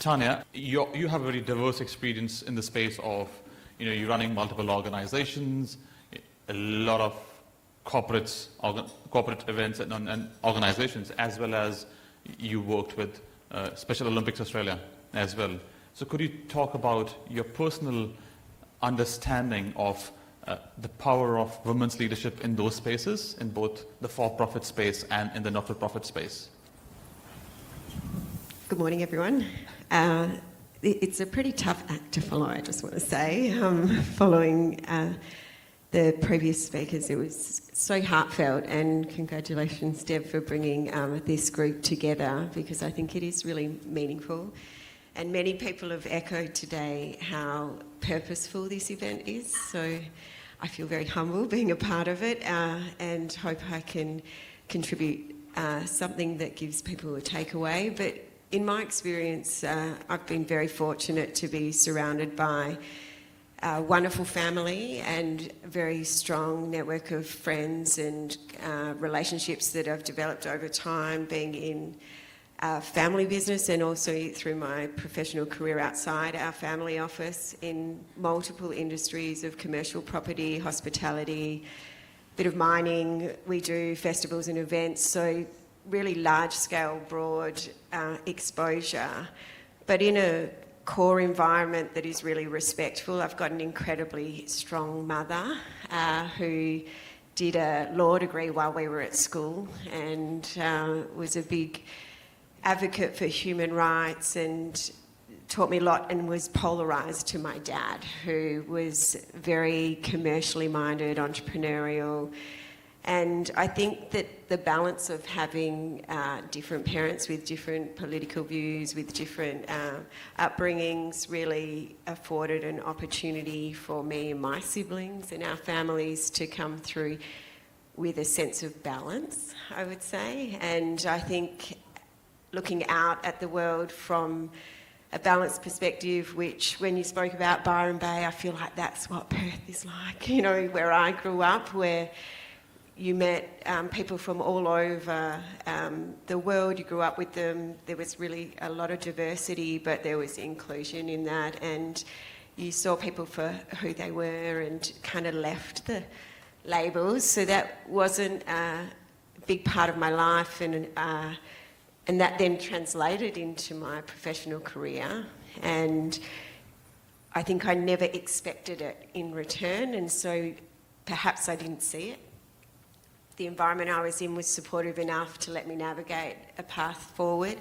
Tanya, you have a very diverse experience in the space of, you're running multiple organizations, a lot of corporate events and organizations, as well as you worked with Special Olympics Australia as well. So could you talk about your personal understanding of the power of women's leadership in those spaces, in both the for-profit space and in the not-for-profit space? Good morning, everyone. It's a pretty tough act to follow, I just want to say. Following the previous speakers, it was so heartfelt, and congratulations, Deb, for bringing this group together, because I think it is really meaningful. And many people have echoed today how purposeful this event is, so I feel very humble being a part of it, and hope I can contribute something that gives people a takeaway. But in my experience, I've been very fortunate to be surrounded by a wonderful family and a very strong network of friends and relationships that I've developed over time, being in family business and also through my professional career outside our family office in multiple industries of commercial property, hospitality, bit of mining. We do festivals and events, so really large-scale, broad exposure, but in a core environment that is really respectful. I've got an incredibly strong mother who did a law degree while we were at school and was a big advocate for human rights and taught me a lot, and was polarised to my dad, who was very commercially minded, entrepreneurial. And I think that the balance of having different parents with different political views, with different upbringings, really afforded an opportunity for me and my siblings and our families to come through with a sense of balance, I would say. And I think looking out at the world from a balanced perspective, which when you spoke about Byron Bay, I feel like that's what Perth is like, where I grew up, where you met people from all over the world, you grew up with them. There was really a lot of diversity, but there was inclusion in that, and you saw people for who they were and kind of left the labels. So that wasn't a big part of my life, and that then translated into my professional career, and I think I never expected it in return, and so perhaps I didn't see it. The environment I was in was supportive enough to let me navigate a path forward.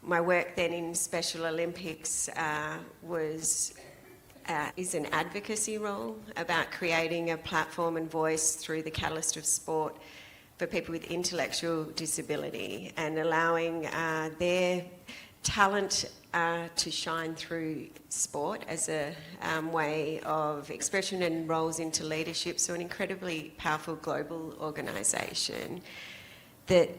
My work then in Special Olympics is an advocacy role about creating a platform and voice through the catalyst of sport for people with intellectual disability, and allowing their talent to shine through sport as a way of expression and roles into leadership. So an incredibly powerful global organisation that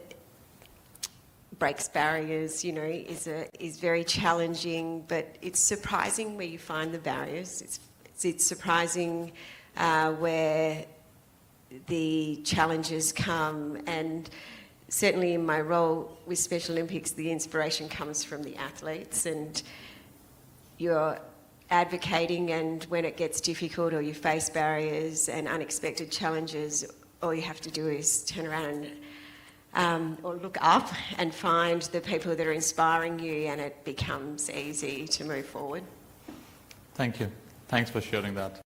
breaks barriers, is very challenging, but it's surprising where you find the barriers. It's surprising where the challenges come, and certainly in my role with Special Olympics, the inspiration comes from the athletes, and you're advocating, and when it gets difficult or you face barriers and unexpected challenges, all you have to do is turn around or look up and find the people that are inspiring you, and it becomes easy to move forward. Thank you. Thanks for sharing that.